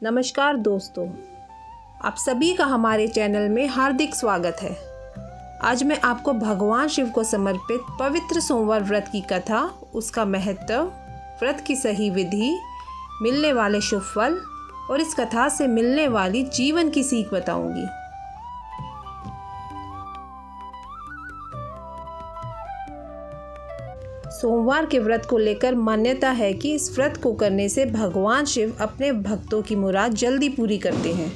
नमस्कार दोस्तों, आप सभी का हमारे चैनल में हार्दिक स्वागत है। आज मैं आपको भगवान शिव को समर्पित पवित्र सोमवार व्रत की कथा, उसका महत्व, व्रत की सही विधि, मिलने वाले शुभ फल और इस कथा से मिलने वाली जीवन की सीख बताऊंगी। सोमवार के व्रत को लेकर मान्यता है कि इस व्रत को करने से भगवान शिव अपने भक्तों की मुराद जल्दी पूरी करते हैं।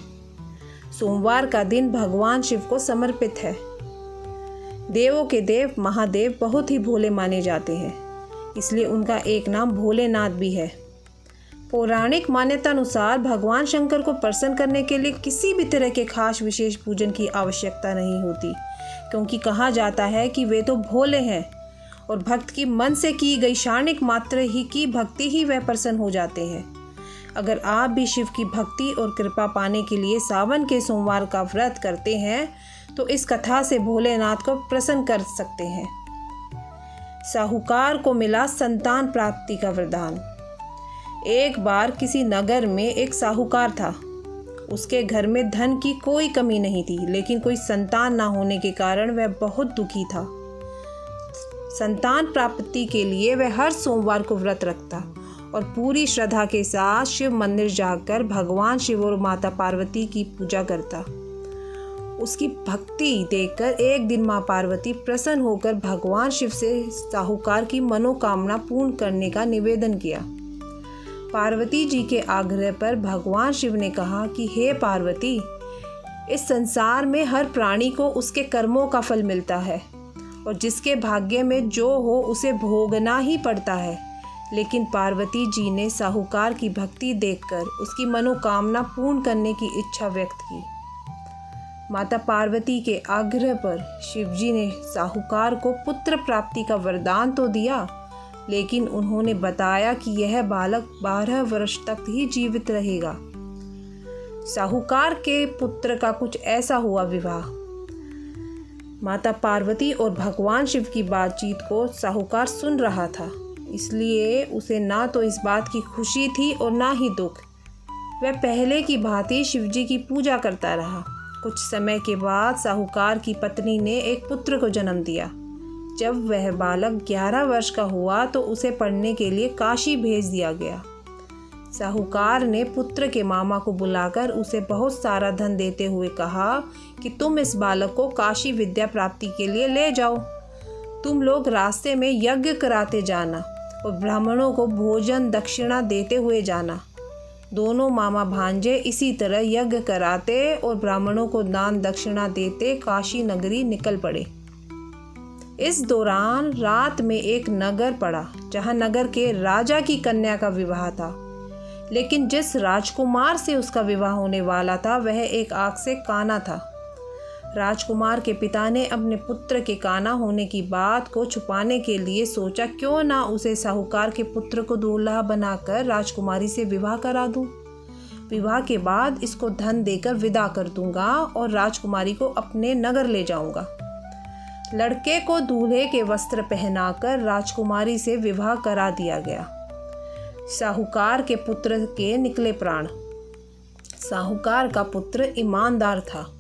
सोमवार का दिन भगवान शिव को समर्पित है। देवों के देव महादेव बहुत ही भोले माने जाते हैं, इसलिए उनका एक नाम भोलेनाथ भी है। पौराणिक मान्यता अनुसार भगवान शंकर को प्रसन्न करने के लिए किसी भी तरह के खास विशेष पूजन की आवश्यकता नहीं होती, क्योंकि कहा जाता है कि वे तो भोले हैं और भक्त की मन से की गई क्षणिक मात्र ही की भक्ति ही वह प्रसन्न हो जाते हैं। अगर आप भी शिव की भक्ति और कृपा पाने के लिए सावन के सोमवार का व्रत करते हैं तो इस कथा से भोलेनाथ को प्रसन्न कर सकते हैं। साहूकार को मिला संतान प्राप्ति का वरदान। एक बार किसी नगर में एक साहूकार था। उसके घर में धन की कोई कमी नहीं थी, लेकिन कोई संतान ना होने के कारण वह बहुत दुखी था। संतान प्राप्ति के लिए वह हर सोमवार को व्रत रखता और पूरी श्रद्धा के साथ शिव मंदिर जाकर भगवान शिव और माता पार्वती की पूजा करता। उसकी भक्ति देखकर एक दिन मां पार्वती प्रसन्न होकर भगवान शिव से साहूकार की मनोकामना पूर्ण करने का निवेदन किया। पार्वती जी के आग्रह पर भगवान शिव ने कहा कि हे पार्वती, इस संसार में हर प्राणी को उसके कर्मों का फल मिलता है और जिसके भाग्य में जो हो उसे भोगना ही पड़ता है। लेकिन पार्वती जी ने साहूकार की भक्ति देखकर उसकी मनोकामना पूर्ण करने की इच्छा व्यक्त की। माता पार्वती के आग्रह पर शिवजी ने साहूकार को पुत्र प्राप्ति का वरदान तो दिया, लेकिन उन्होंने बताया कि यह बालक 12 वर्ष तक ही जीवित रहेगा। साहूकार के पुत्र का कुछ ऐसा हुआ विवाह। माता पार्वती और भगवान शिव की बातचीत को साहूकार सुन रहा था, इसलिए उसे ना तो इस बात की खुशी थी और ना ही दुख। वह पहले की भांति शिवजी की पूजा करता रहा। कुछ समय के बाद साहूकार की पत्नी ने एक पुत्र को जन्म दिया। जब वह बालक 11 वर्ष का हुआ तो उसे पढ़ने के लिए काशी भेज दिया गया। साहूकार ने पुत्र के मामा को बुलाकर उसे बहुत सारा धन देते हुए कहा कि तुम इस बालक को काशी विद्या प्राप्ति के लिए ले जाओ। तुम लोग रास्ते में यज्ञ कराते जाना और ब्राह्मणों को भोजन दक्षिणा देते हुए जाना। दोनों मामा भांजे इसी तरह यज्ञ कराते और ब्राह्मणों को दान दक्षिणा देते काशी नगरी निकल पड़े। इस दौरान रात में एक नगर पड़ा जहां नगर के राजा की कन्या का विवाह था, लेकिन जिस राजकुमार से उसका विवाह होने वाला था वह एक आंख से काना था। राजकुमार के पिता ने अपने पुत्र के काना होने की बात को छुपाने के लिए सोचा क्यों ना उसे साहूकार के पुत्र को दूल्हा बनाकर राजकुमारी से विवाह करा दूं। विवाह के बाद इसको धन देकर विदा कर दूंगा और राजकुमारी को अपने नगर ले जाऊंगा। लड़के को दूल्हे के वस्त्र पहनाकर राजकुमारी से विवाह करा दिया गया। साहूकार के पुत्र के निकले प्राण। साहूकार का पुत्र ईमानदार था।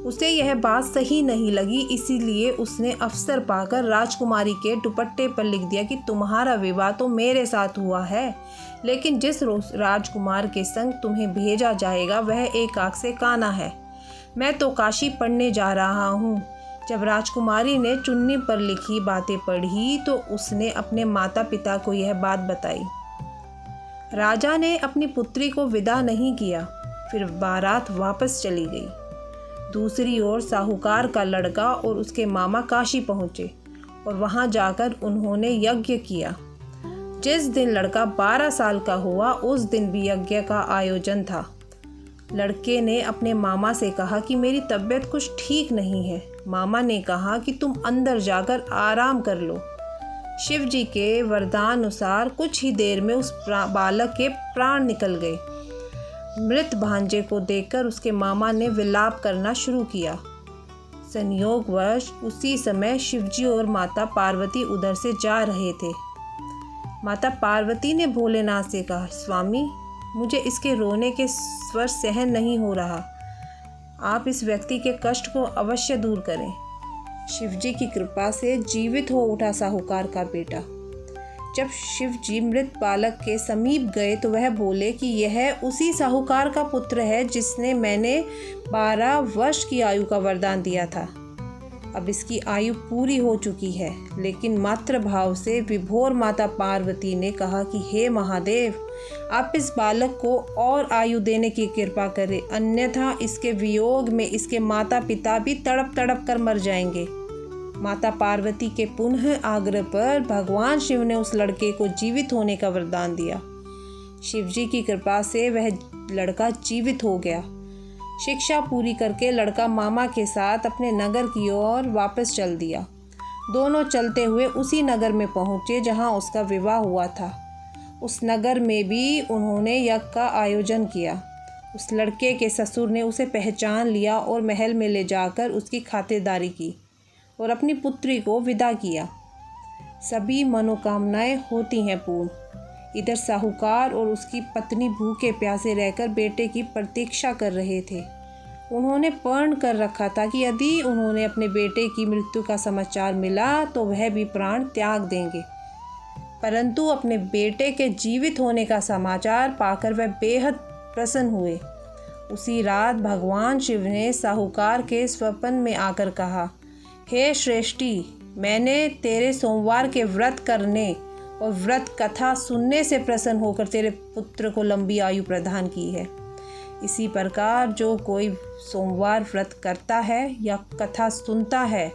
उसे यह बात सही नहीं लगी, इसीलिए उसने अवसर पाकर राजकुमारी के दुपट्टे पर लिख दिया कि तुम्हारा विवाह तो मेरे साथ हुआ है, लेकिन जिस राजकुमार के संग तुम्हें भेजा जाएगा वह एक आंख से काना है। मैं तो काशी पढ़ने जा रहा हूँ। जब राजकुमारी ने चुन्नी पर लिखी बातें पढ़ी तो उसने अपने माता पिता को यह बात बताई। राजा ने अपनी पुत्री को विदा नहीं किया, फिर बारात वापस चली गई। दूसरी ओर साहूकार का लड़का और उसके मामा काशी पहुँचे और वहाँ जाकर उन्होंने यज्ञ किया। जिस दिन लड़का 12 साल का हुआ उस दिन भी यज्ञ का आयोजन था। लड़के ने अपने मामा से कहा कि मेरी तबीयत कुछ ठीक नहीं है। मामा ने कहा कि तुम अंदर जाकर आराम कर लो। शिव जी के वरदान अनुसार कुछ ही देर में उस बालक के प्राण निकल गए। मृत भांजे को देखकर उसके मामा ने विलाप करना शुरू किया। संयोगवश उसी समय शिवजी और माता पार्वती उधर से जा रहे थे। माता पार्वती ने भोलेनाथ से कहा, स्वामी, मुझे इसके रोने के स्वर सहन नहीं हो रहा। आप इस व्यक्ति के कष्ट को अवश्य दूर करें। शिवजी की कृपा से जीवित हो उठा साहूकार का बेटा। जब शिवजी मृत बालक के समीप गए तो वह बोले कि यह उसी साहूकार का पुत्र है जिसने मैंने 12 वर्ष की आयु का वरदान दिया था। अब इसकी आयु पूरी हो चुकी है। लेकिन मातृ भाव से विभोर माता पार्वती ने कहा कि हे महादेव, आप इस बालक को और आयु देने की कृपा करें, अन्यथा इसके वियोग में इसके माता पिता भी तड़प तड़प कर मर जाएंगे। माता पार्वती के पुनः आग्रह पर भगवान शिव ने उस लड़के को जीवित होने का वरदान दिया। शिवजी की कृपा से वह लड़का जीवित हो गया। शिक्षा पूरी करके लड़का मामा के साथ अपने नगर की ओर वापस चल दिया। दोनों चलते हुए उसी नगर में पहुँचे जहाँ उसका विवाह हुआ था। उस नगर में भी उन्होंने यज्ञ का आयोजन किया। उस लड़के के ससुर ने उसे पहचान लिया और महल में ले जाकर उसकी खातिरदारी की और अपनी पुत्री को विदा किया। सभी मनोकामनाएं होती हैं पूर्ण। इधर साहूकार और उसकी पत्नी भूखे प्यासे रहकर बेटे की प्रतीक्षा कर रहे थे। उन्होंने प्रण कर रखा था कि यदि उन्होंने अपने बेटे की मृत्यु का समाचार मिला तो वह भी प्राण त्याग देंगे। परंतु अपने बेटे के जीवित होने का समाचार पाकर वह बेहद प्रसन्न हुए। उसी रात भगवान शिव ने साहूकार के स्वप्न में आकर कहा, हे श्रेष्ठी, मैंने तेरे सोमवार के व्रत करने और व्रत कथा सुनने से प्रसन्न होकर तेरे पुत्र को लंबी आयु प्रदान की है। इसी प्रकार जो कोई सोमवार व्रत करता है या कथा सुनता है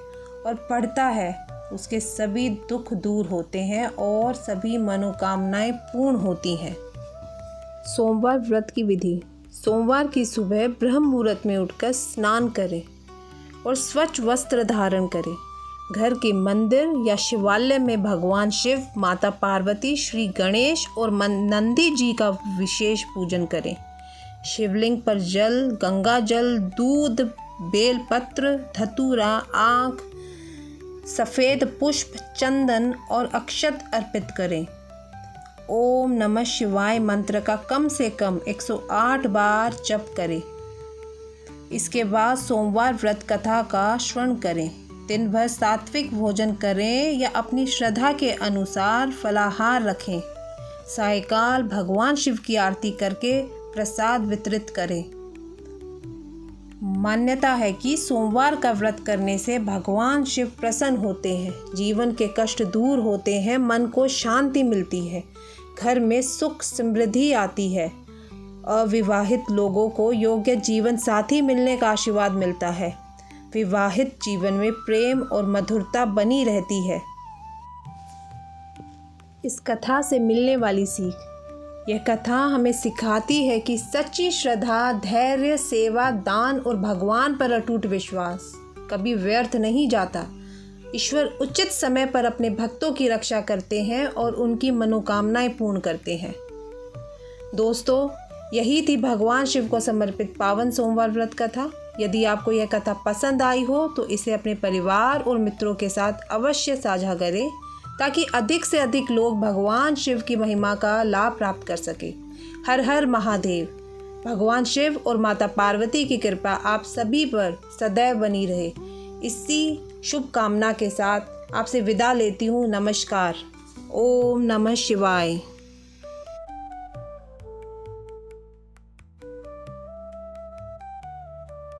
और पढ़ता है, उसके सभी दुख दूर होते हैं और सभी मनोकामनाएं पूर्ण होती हैं। सोमवार व्रत की विधि। सोमवार की सुबह ब्रह्म मुहूर्त में उठकर स्नान करें और स्वच्छ वस्त्र धारण करें। घर के मंदिर या शिवालय में भगवान शिव, माता पार्वती, श्री गणेश और नंदी जी का विशेष पूजन करें। शिवलिंग पर जल, गंगा जल, दूध, बेलपत्र, धतूरा, आँख, सफ़ेद पुष्प, चंदन और अक्षत अर्पित करें। ओम नमः शिवाय मंत्र का कम से कम 108 बार जप करें। इसके बाद सोमवार व्रत कथा का श्रवण करें। दिन भर सात्विक भोजन करें या अपनी श्रद्धा के अनुसार फलाहार रखें। सायंकाल भगवान शिव की आरती करके प्रसाद वितरित करें। मान्यता है कि सोमवार का व्रत करने से भगवान शिव प्रसन्न होते हैं, जीवन के कष्ट दूर होते हैं, मन को शांति मिलती है, घर में सुख समृद्धि आती है। अविवाहित लोगों को योग्य जीवन साथी मिलने का आशीर्वाद मिलता है। विवाहित जीवन में प्रेम और मधुरता बनी रहती है। इस कथा से मिलने वाली सीख। यह कथा हमें सिखाती है कि सच्ची श्रद्धा, धैर्य, सेवा, दान और भगवान पर अटूट विश्वास कभी व्यर्थ नहीं जाता। ईश्वर उचित समय पर अपने भक्तों की रक्षा करते हैं और उनकी मनोकामनाएं पूर्ण करते हैं। दोस्तों, यही थी भगवान शिव को समर्पित पावन सोमवार व्रत कथा। यदि आपको यह कथा पसंद आई हो तो इसे अपने परिवार और मित्रों के साथ अवश्य साझा करें ताकि अधिक से अधिक लोग भगवान शिव की महिमा का लाभ प्राप्त कर सकें। हर हर महादेव। भगवान शिव और माता पार्वती की कृपा आप सभी पर सदैव बनी रहे। इसी शुभ कामना के साथ आपसे विदा लेती हूँ। नमस्कार। ओम नमः शिवाय।